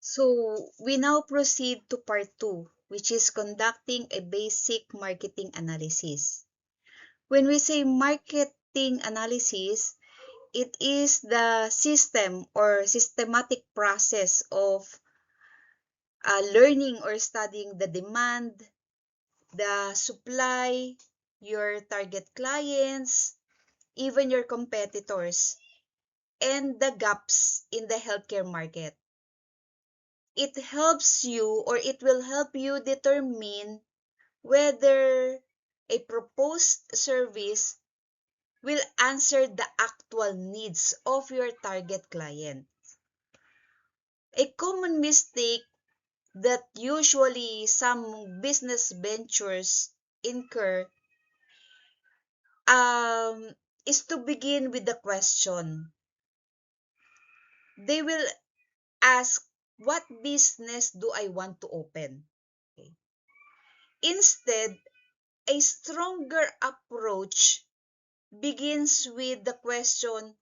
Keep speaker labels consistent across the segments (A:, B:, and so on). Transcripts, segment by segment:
A: So we now proceed to part 2, which is conducting a basic marketing analysis. When we say marketing analysis, it is the system or systematic process of learning or studying the demand, the supply, your target clients, even your competitors, and the gaps in the healthcare market. It helps you or it will help you determine whether a proposed service will answer the actual needs of your target client. A common mistake that usually some business ventures incur is to begin with the question. They will ask, what business do I want to open? Okay. Instead, a stronger approach begins with the question,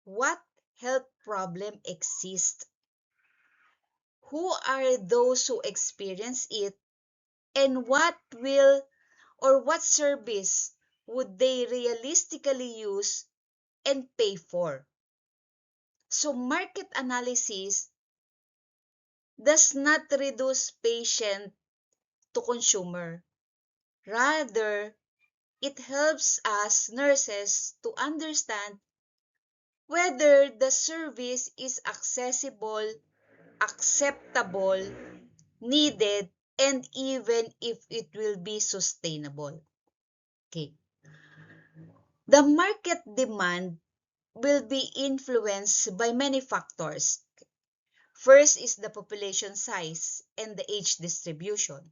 A: what health problem exists? Who are those who experience it? And what service would they realistically use and pay for? So market analysis does not reduce patient to consumer. Rather, it helps us nurses to understand whether the service is accessible, acceptable, needed, and even if it will be sustainable. Okay. The market demand will be influenced by many factors. First is the population size and the age distribution.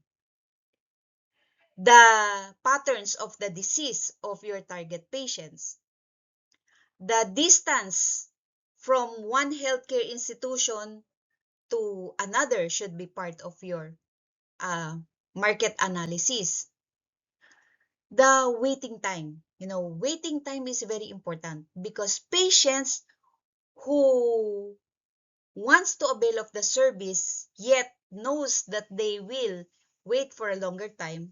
A: The patterns of the disease of your target patients. The distance from one healthcare institution to another should be part of your market analysis. The waiting time. Waiting time is very important because patients who wants to avail of the service yet knows that they will wait for a longer time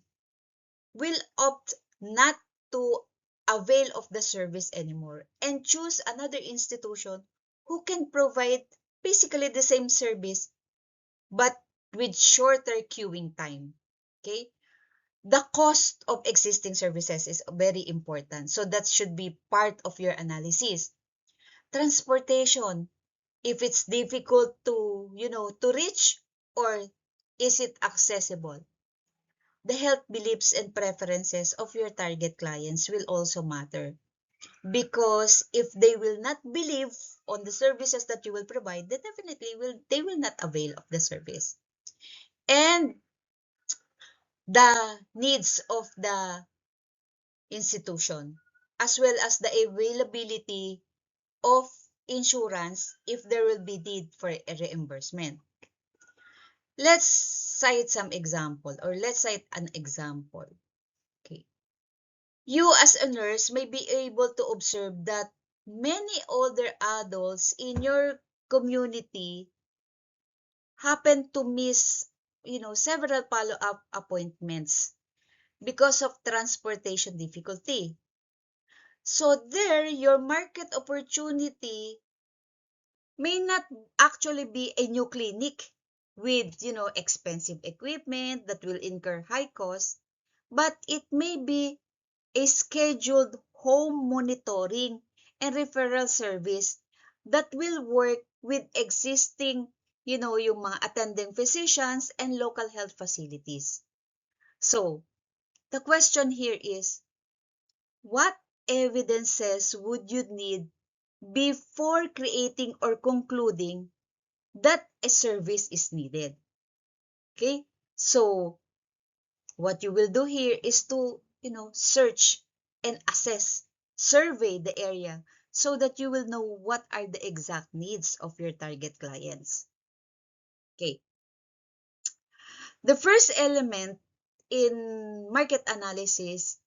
A: will opt not to avail of the service anymore and choose another institution who can provide basically the same service but with shorter queuing time. Okay? The cost of existing services is very important. So that should be part of your analysis. Transportation, if it's difficult to reach, or is it accessible? The health beliefs and preferences of your target clients will also matter, because if they will not believe on the services that you will provide, then definitely they will not avail of the service. And the needs of the institution, as well as the availability of insurance if there will be need for a reimbursement. Let's cite an example. Okay. You as a nurse may be able to observe that many older adults in your community happen to miss, several follow-up appointments because of transportation difficulty. So there, your market opportunity may not actually be a new clinic with, expensive equipment that will incur high costs, but it may be a scheduled home monitoring and referral service that will work with existing, yung mga attending physicians and local health facilities. So, the question here is, what evidences would you need before creating or concluding that a service is needed? Okay? So, what you will do here is to, search and assess, survey the area so that you will know what are the exact needs of your target clients. Okay. The first element in market analysis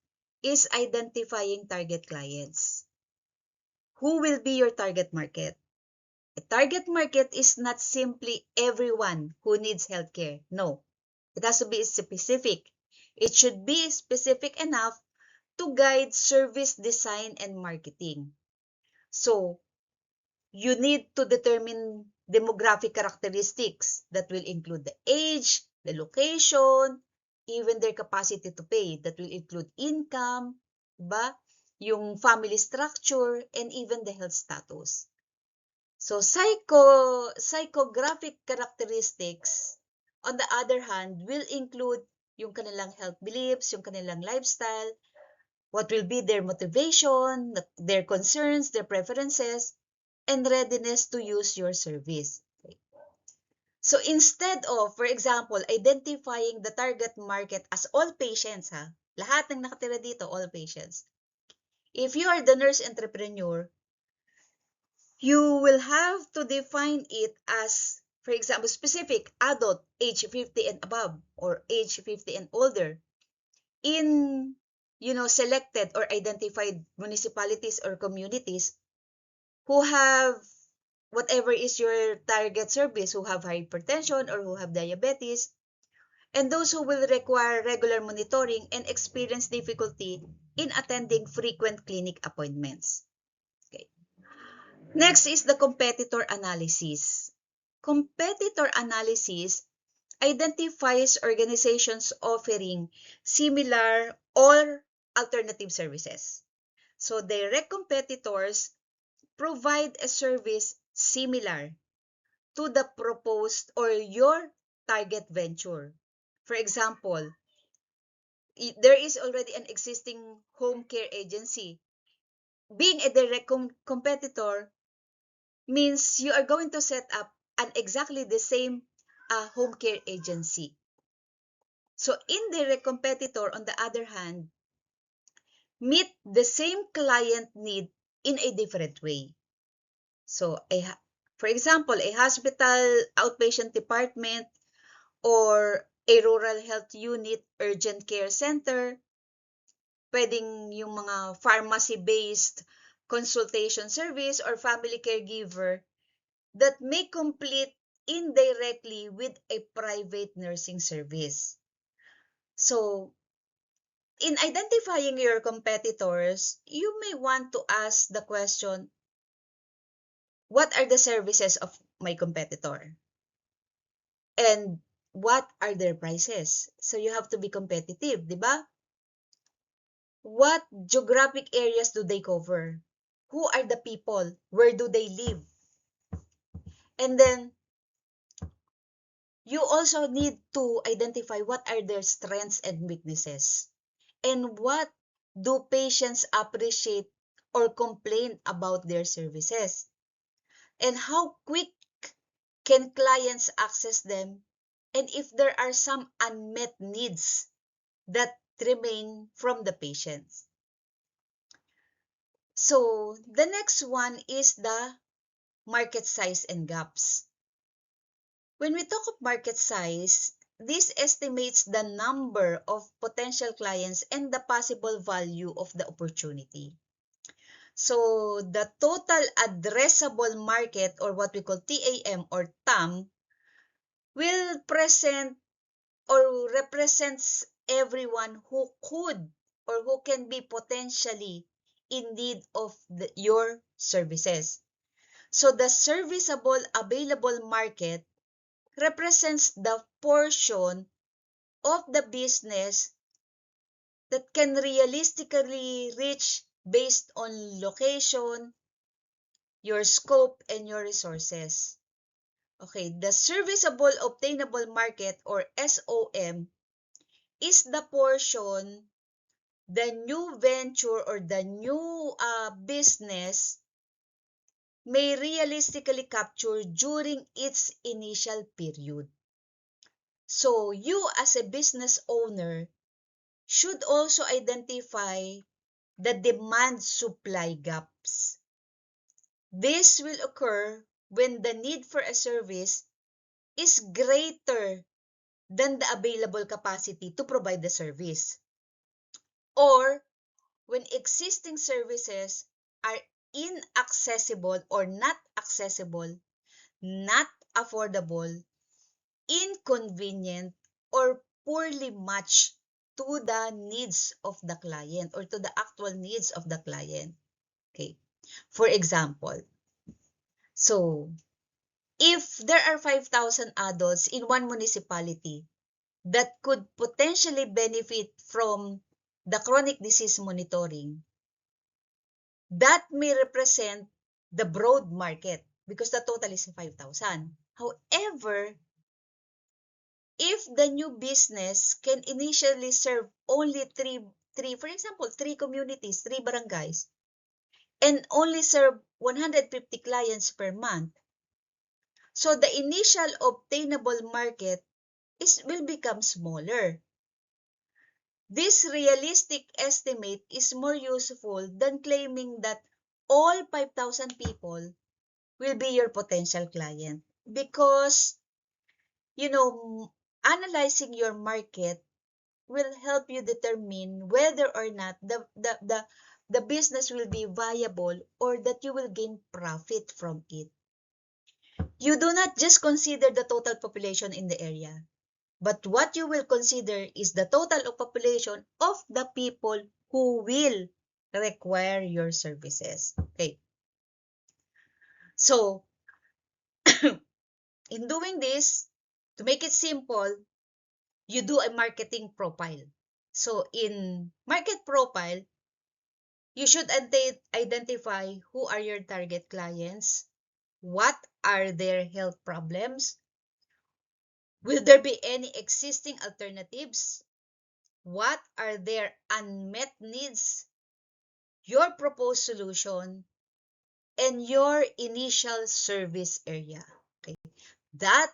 A: is identifying target clients. Who will be your target market? A target market is not simply everyone who needs healthcare. No, it has to be specific. It should be specific enough to guide service design and marketing. So, you need to determine demographic characteristics that will include the age, the location, even their capacity to pay. That will include income, diba? Yung family structure, and even the health status. So, psychographic characteristics, on the other hand, will include yung kanilang health beliefs, yung kanilang lifestyle, what will be their motivation, their concerns, their preferences, and readiness to use your service. Okay. So instead of, for example, identifying the target market as all patients, lahat ng nakatira dito, all patients. If you are the nurse entrepreneur, you will have to define it as, for example, specific adult, age 50 and above, or age 50 and older, in selected or identified municipalities or communities who have whatever is your target service, who have hypertension or who have diabetes, and those who will require regular monitoring and experience difficulty in attending frequent clinic appointments. Okay. Next is the competitor analysis. Competitor analysis identifies organizations offering similar or alternative services. So direct competitors provide a service similar to the proposed or your target venture. For example, there is already an existing home care agency. Being a direct competitor means you are going to set up an exactly the same home care agency. So indirect competitor, on the other hand, meet the same client need in a different way. So, for example, a hospital outpatient department or a rural health unit urgent care center, pwedeng yung mga pharmacy-based consultation service or family caregiver that may compete indirectly with a private nursing service. So, in identifying your competitors, you may want to ask the question, what are the services of my competitor? And what are their prices? So you have to be competitive, di ba? What geographic areas do they cover? Who are the people? Where do they live? And then you also need to identify what are their strengths and weaknesses. And what do patients appreciate or complain about their services? And how quick can clients access them? And if there are some unmet needs that remain from the patients. So, the next one is the market size and gaps. When we talk of market size, this estimates the number of potential clients and the possible value of the opportunity. So, the total addressable market, or what we call TAM or TAM, will present or represents everyone who could or who can be potentially in need of your services. So the serviceable available market represents the portion of the business that can realistically reach based on location, your scope, and your resources. Okay, the serviceable obtainable market, or SOM, is the portion the new venture or the new business may realistically capture during its initial period. So you as a business owner should also identify the demand-supply gaps. This will occur when the need for a service is greater than the available capacity to provide the service, or when existing services are inaccessible or not accessible not affordable, inconvenient, or poorly matched to the needs of the client or to the actual needs of the client. Okay. For example, so if there are 5,000 adults in one municipality that could potentially benefit from the chronic disease monitoring, that may represent the broad market because the total is 5,000. However, if the new business can initially serve only for example, three communities, three barangays, and only serve 150 clients per month, so the initial obtainable market will become smaller. This realistic estimate is more useful than claiming that all 5,000 people will be your potential client because, analyzing your market will help you determine whether or not the business will be viable or that you will gain profit from it. You do not just consider the total population in the area, but what you will consider is the total of population of the people who will require your services. Okay. So, in doing this, to make it simple, you do a marketing profile. So, in market profile, you should identify who are your target clients, what are their health problems, will there be any existing alternatives, what are their unmet needs, your proposed solution, and your initial service area. Okay, that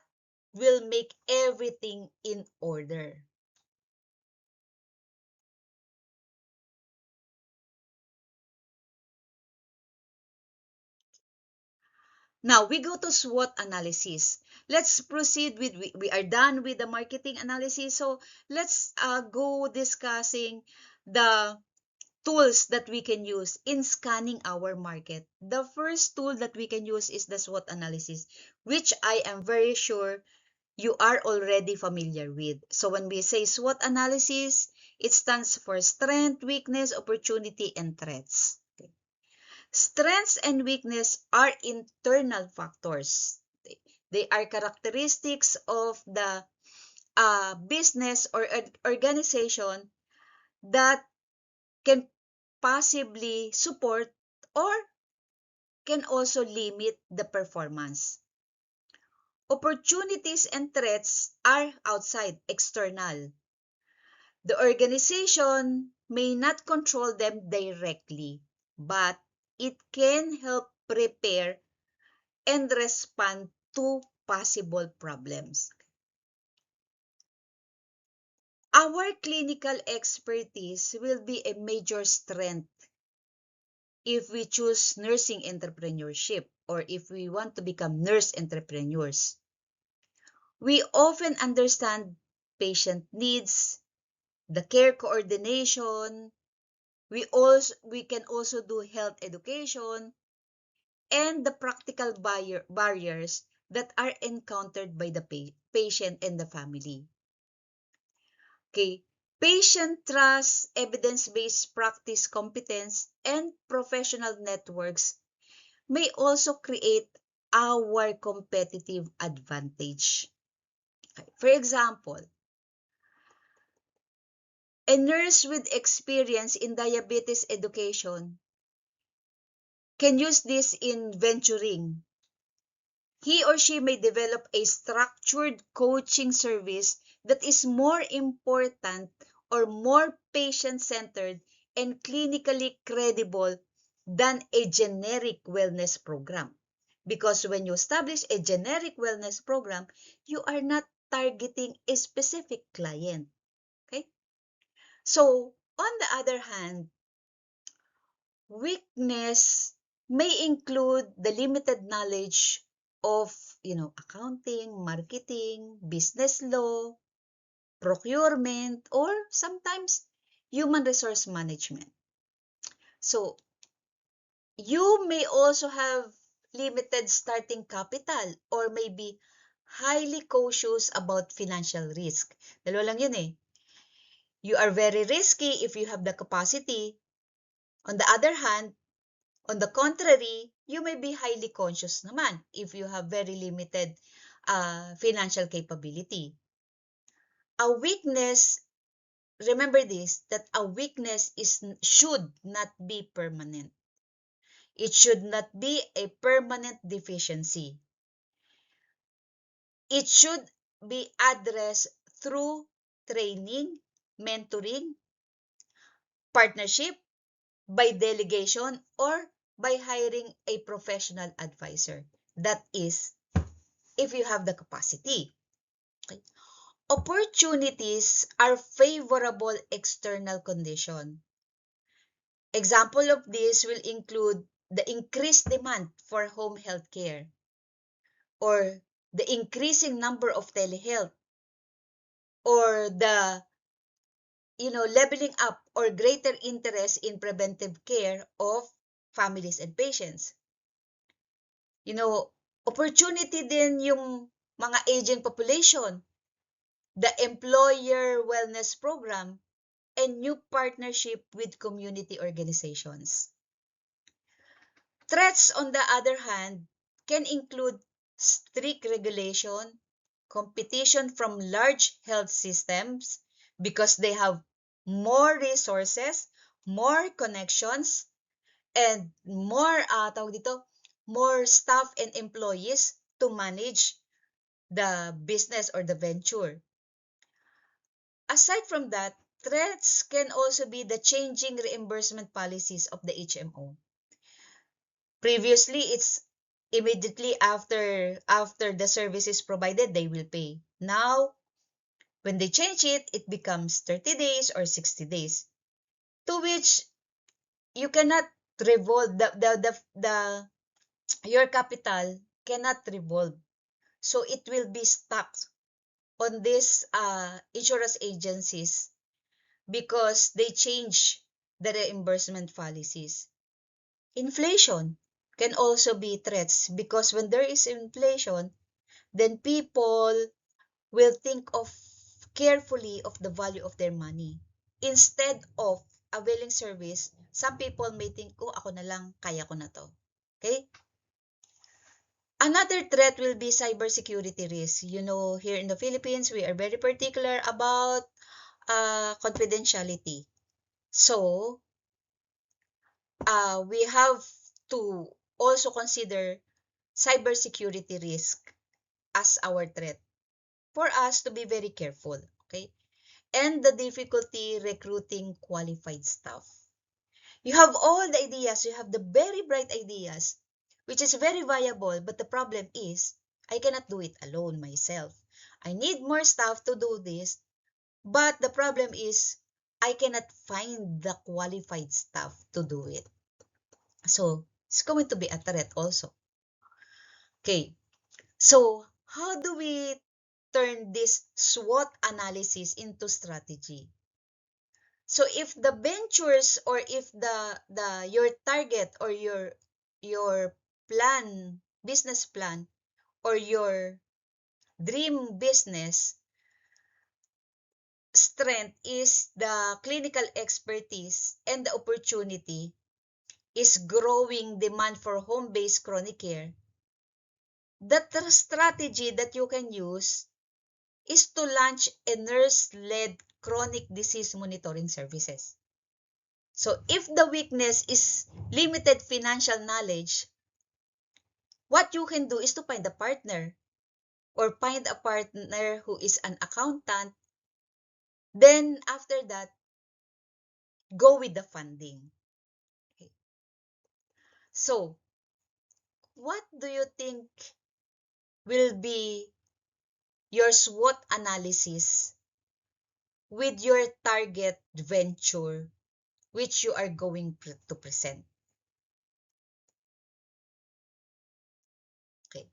A: will make everything in order. Now, we go to SWOT analysis. Let's proceed with, we are done with the marketing analysis. So, let's go discussing the tools that we can use in scanning our market. The first tool that we can use is the SWOT analysis, which I am very sure you are already familiar with. So when we say SWOT analysis, it stands for strength, weakness, opportunity, and threats. Okay. Strengths and weakness are internal factors. They are characteristics of the business or organization that can possibly support or can also limit the performance. Opportunities and threats are outside, external. The organization may not control them directly, but it can help prepare and respond to possible problems. Our clinical expertise will be a major strength if we choose nursing entrepreneurship or if we want to become nurse entrepreneurs. We often understand patient needs, the care coordination, we can also do health education, and the practical barriers that are encountered by the patient and the family. Okay, patient trust, evidence-based practice competence, and professional networks may also create our competitive advantage. Okay. For example, a nurse with experience in diabetes education can use this in venturing. He or she may develop a structured coaching service that is more important or more patient-centered and clinically credible than a generic wellness program. Because when you establish a generic wellness program, you are not targeting a specific client. Okay? So, on the other hand, weakness may include the limited knowledge of, accounting, marketing, business law, procurement, or sometimes human resource management. So, you may also have limited starting capital or maybe highly cautious about financial risk. Dalawa lang yun eh. You are very risky if you have the capacity. On the other hand, on the contrary, you may be highly conscious naman if you have very limited financial capability. A weakness, remember this, that a weakness should not be permanent. It should not be a permanent deficiency. It should be addressed through training, mentoring, partnership, by delegation, or by hiring a professional advisor. That is, if you have the capacity. Okay. Opportunities are favorable external condition. Example of this will include the increased demand for home health care or the increasing number of telehealth or the leveling up or greater interest in preventive care of families and patients. Opportunity din yung mga aging population, the employer wellness program, and new partnership with community organizations. Threats, on the other hand, can include strict regulation, competition from large health systems because they have more resources, more connections, and more more staff and employees to manage the business or the venture. Aside from that, threats can also be the changing reimbursement policies of the HMO. Previously, it's immediately after the service is provided, they will pay. Now, when they change it, it becomes 30 days or 60 days, to which you cannot revolve your capital cannot revolve. So it will be stuck on these insurance agencies because they change the reimbursement policies. Inflation can also be threats because when there is inflation, then people will think of carefully of the value of their money. Instead of availing service, some people may think, oh, ako na lang, kaya ko na to. Okay? Another threat will be cybersecurity risk. Here in the Philippines, we are very particular about confidentiality. So, we have to also consider cybersecurity risk as our threat for us to be very careful, okay? And the difficulty recruiting qualified staff. You have all the ideas, you have the very bright ideas, which is very viable, but the problem is, I cannot do it alone myself. I need more staff to do this, but the problem is, I cannot find the qualified staff to do it. So, it's going to be a threat also. Okay, so how do we turn this SWOT analysis into strategy? So if the ventures or if your target or your business plan or your dream business strength is the clinical expertise and the opportunity is growing demand for home-based chronic care, the strategy that you can use is to launch a nurse-led chronic disease monitoring services. So if the weakness is limited financial knowledge, what you can do is to find a partner or find a partner who is an accountant. Then after that, go with the funding. Okay. So, what do you think will be your SWOT analysis with your target venture which you are going to present? Okay.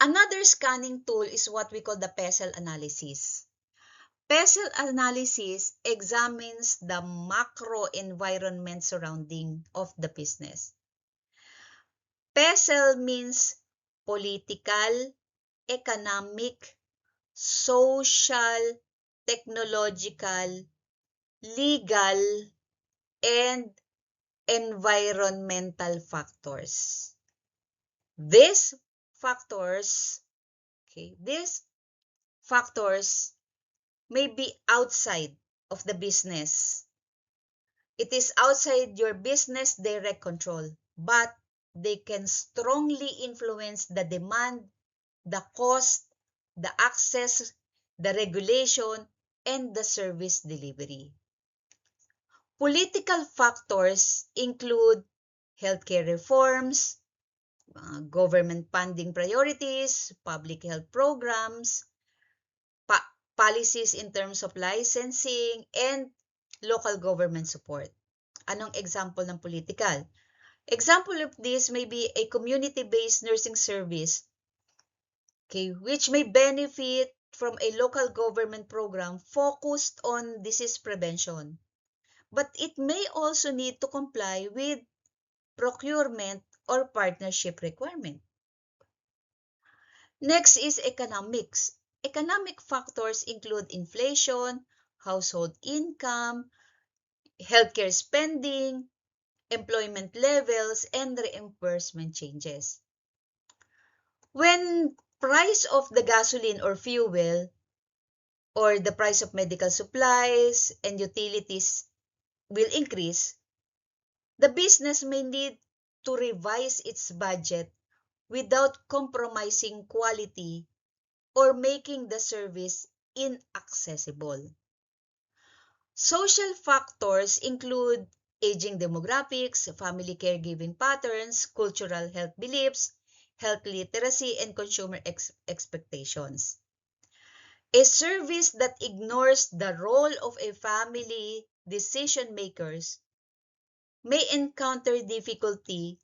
A: Another scanning tool is what we call the PESEL analysis. PESEL analysis examines the macro environment surrounding of the business. PESEL means political, economic, social, technological, legal, and environmental factors. These factors, these factors may be outside of the business. It is outside your business direct control, but they can strongly influence the demand, the cost, the access, the regulation, and the service delivery. Political factors include healthcare reforms, government funding priorities, public health programs, policies in terms of licensing, and local government support. Anong example ng political? Example of this may be a community-based nursing service, which may benefit from a local government program focused on disease prevention. But it may also need to comply with procurement or partnership requirement. Next is economics. Economic factors include inflation, household income, healthcare spending, employment levels, and reimbursement changes. When price of the gasoline or fuel or the price of medical supplies and utilities will increase, the business may need to revise its budget without compromising quality or making the service inaccessible. Social factors include aging demographics, family caregiving patterns, cultural health beliefs, health literacy, and consumer expectations. A service that ignores the role of a family decision makers may encounter difficulty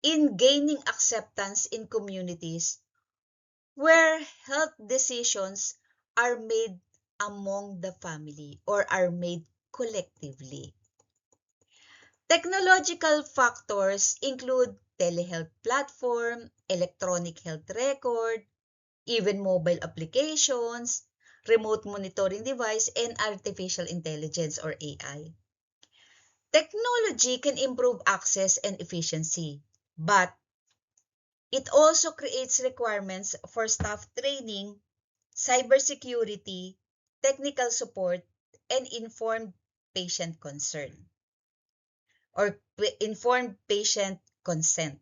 A: in gaining acceptance in communities where health decisions are made among the family or are made collectively. Technological factors include telehealth platform, electronic health record, even mobile applications, remote monitoring device, and artificial intelligence or AI. Technology can improve access and efficiency, but it also creates requirements for staff training, cybersecurity, technical support, and informed patient concern or informed patient consent.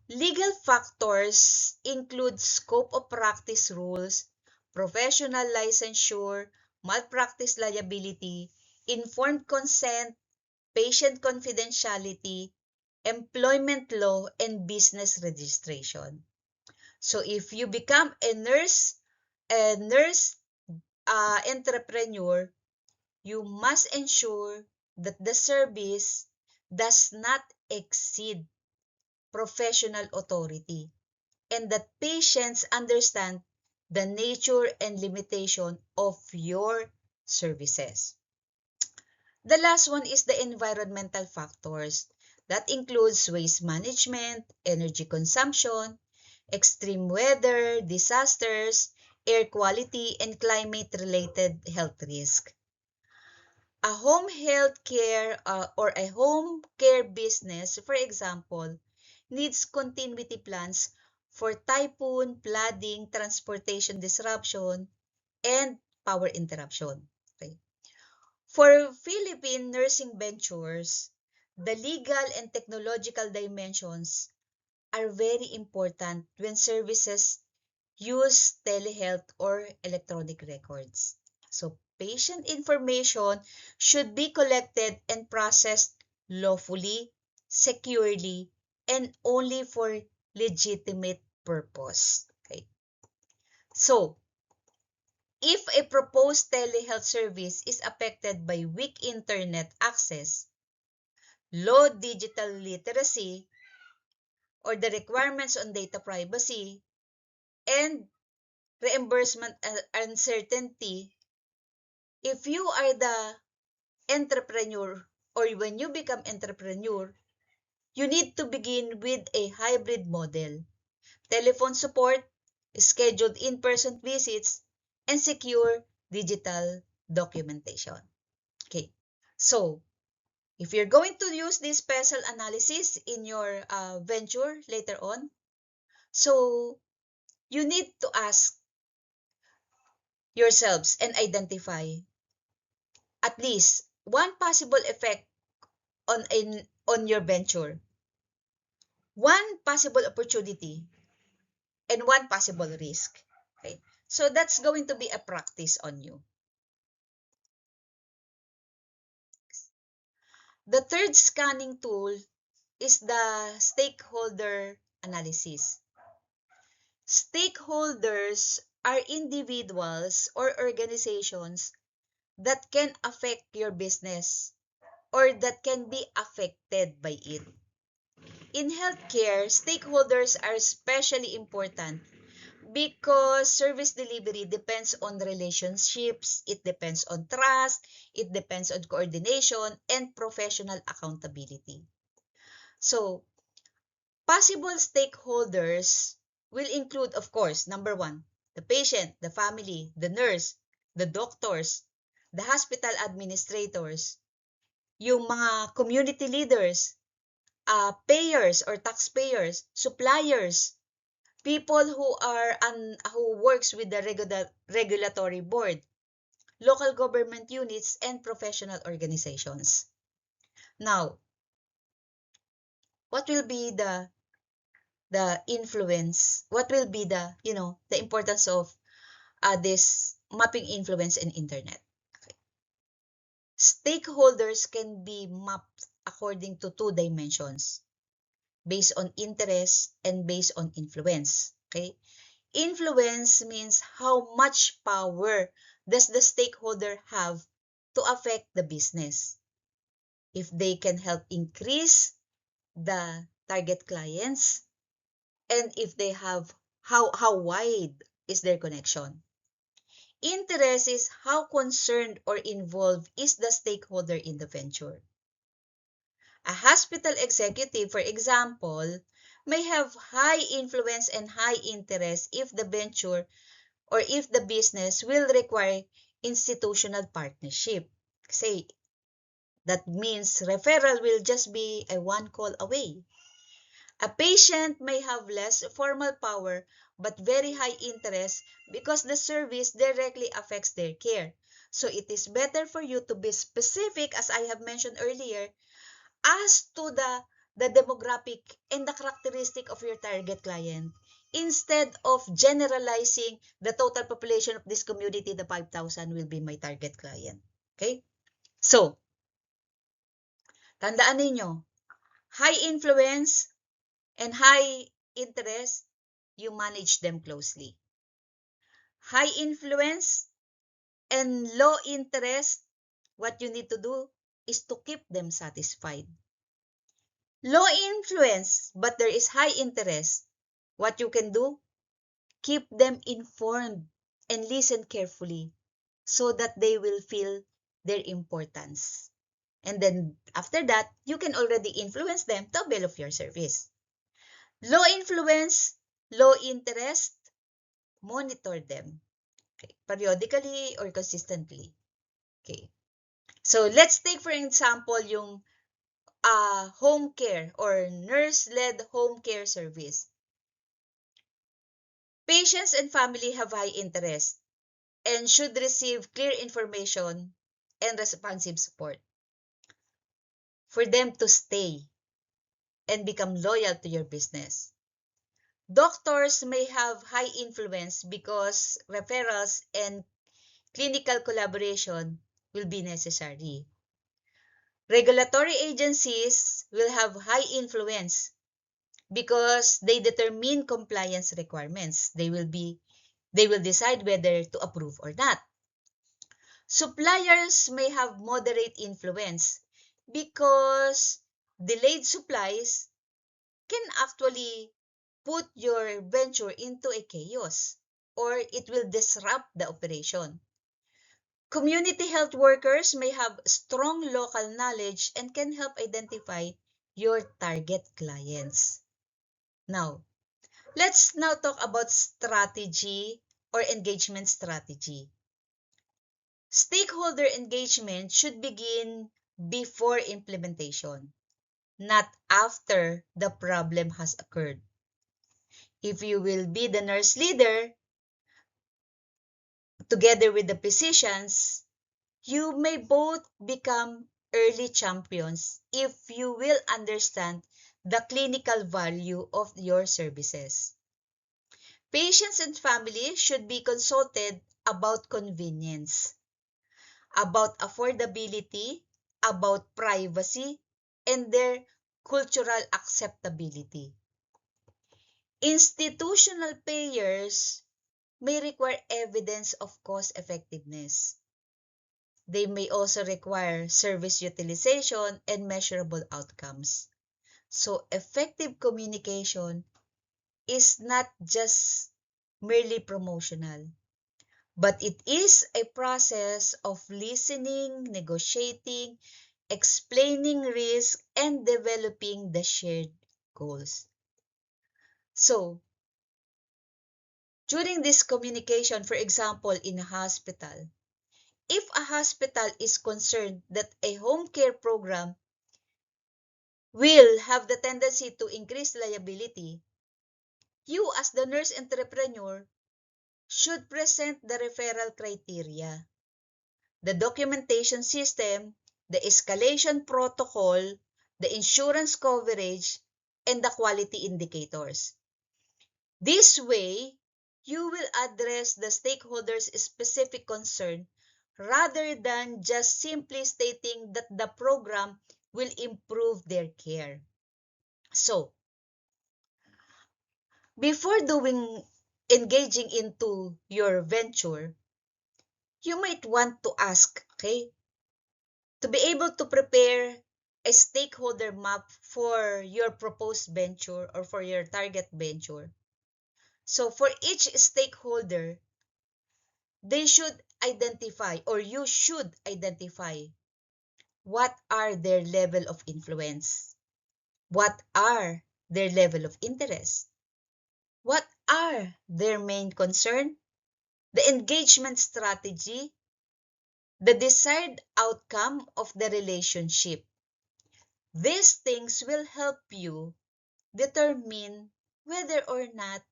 A: Legal factors include scope of practice rules, professional licensure, malpractice liability, informed consent, patient confidentiality, employment law, and business registration. So if you become a nurse entrepreneur, you must ensure that the service does not exceed professional authority and that patients understand the nature and limitation of your services. The last one is the environmental factors. That includes waste management, energy consumption, extreme weather, disasters, air quality, and climate-related health risk. A home health care or a home care business, for example, needs continuity plans for typhoon, flooding, transportation disruption, and power interruption. Okay. For Philippine nursing ventures, the legal and technological dimensions are very important when services use telehealth or electronic records. So, patient information should be collected and processed lawfully, securely, and only for legitimate purpose. Okay. So, if a proposed telehealth service is affected by weak internet access, low digital literacy, or the requirements on data privacy, and reimbursement uncertainty, if you are the entrepreneur or when you become entrepreneur, you need to begin with a hybrid model: telephone support, scheduled in-person visits, and secure digital documentation. Okay, so if you're going to use this special analysis in your venture later on, so you need to ask yourselves and identify at least one possible effect on your venture, one possible opportunity, and one possible risk. Okay, so that's going to be a practice on you. The third scanning tool is the stakeholder analysis. Stakeholders are individuals or organizations that can affect your business or that can be affected by it. In healthcare, stakeholders are especially important because service delivery depends on relationships, it depends on trust, it depends on coordination, and professional accountability. So, possible stakeholders will include, of course, number one, the patient, the family, the nurse, the doctors, the hospital administrators, yung mga community leaders, payers or taxpayers, suppliers, people who works with the regulatory board, local government units, and professional organizations. Now, what will be the influence? What will be the importance of this mapping influence in internet? Okay. Stakeholders can be mapped according to two dimensions, based on interest and based on influence. Okay? Influence means how much power does the stakeholder have to affect the business. If they can help increase the target clients, and if they have how wide is their connection. Interest is how concerned or involved is the stakeholder in the venture. A hospital executive, for example, may have high influence and high interest if the venture or if the business will require institutional partnership. Say, that means referral will just be a one call away. A patient may have less formal power but very high interest because the service directly affects their care. So it is better for you to be specific, as I have mentioned earlier, as to the demographic and the characteristic of your target client instead of generalizing the total population of this community, the 5,000 will be my target client. Okay? So, tandaan ninyo, high influence and high interest, you manage them closely. High influence and low interest, what you need to do is to keep them satisfied. Low influence, but there is high interest. What you can do? Keep them informed and listen carefully so that they will feel their importance. And then after that, you can already influence them to avail of your service. Low influence, low interest, monitor them. Okay. Periodically or consistently. Okay. So let's take for example yung home care or nurse-led home care service. Patients and family have high interest and should receive clear information and responsive support for them to stay and become loyal to your business. Doctors may have high influence because referrals and clinical collaboration will be necessary. Regulatory agencies will have high influence because they determine compliance requirements. They will decide whether to approve or not. Suppliers may have moderate influence because delayed supplies can actually put your venture into a chaos or it will disrupt the operation. Community health workers may have strong local knowledge and can help identify your target clients. Now, let's now talk about strategy or engagement strategy. Stakeholder engagement should begin before implementation, not after the problem has occurred. If you will be the nurse leader together with the physicians, you may both become early champions if you will understand the clinical value of your services. Patients and families should be consulted about convenience, about affordability, about privacy, and their cultural acceptability. Institutional payers may require evidence of cost effectiveness. They may also require service utilization and measurable outcomes. So, effective communication is not just merely promotional, but it is a process of listening, negotiating, explaining risk, and developing the shared goals. So, during this communication, for example, in a hospital, if a hospital is concerned that a home care program will have the tendency to increase liability, you as the nurse entrepreneur should present the referral criteria, the documentation system, the escalation protocol, the insurance coverage, and the quality indicators. This way, you will address the stakeholders' specific concern rather than just simply stating that the program will improve their care. So, before engaging into your venture, you might want to ask, okay, to be able to prepare a stakeholder map for your proposed venture or for your target venture. So for each stakeholder, they should identify or you should identify what are their level of influence, what are their level of interest, what are their main concern, the engagement strategy, the desired outcome of the relationship. These things will help you determine whether or not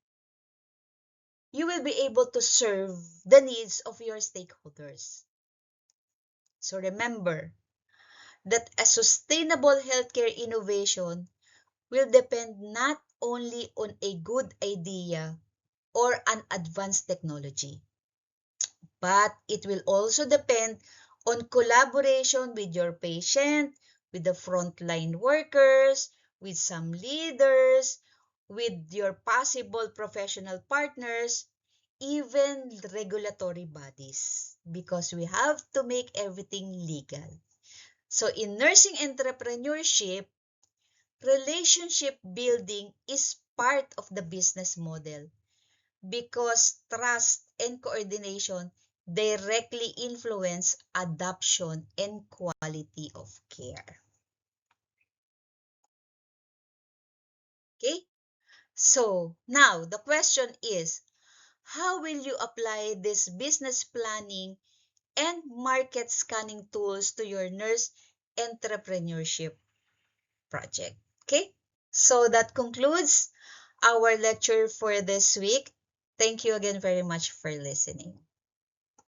A: you will be able to serve the needs of your stakeholders. So remember that a sustainable healthcare innovation will depend not only on a good idea or an advanced technology, but it will also depend on collaboration with your patient, with the frontline workers, with some leaders, with your possible professional partners, even regulatory bodies, because we have to make everything legal. So in nursing entrepreneurship, relationship building is part of the business model because trust and coordination directly influence adoption and quality of care. Okay? So, now the question is, how will you apply this business planning and market scanning tools to your nurse entrepreneurship project? Okay? So that concludes our lecture for this week. Thank you again very much for listening.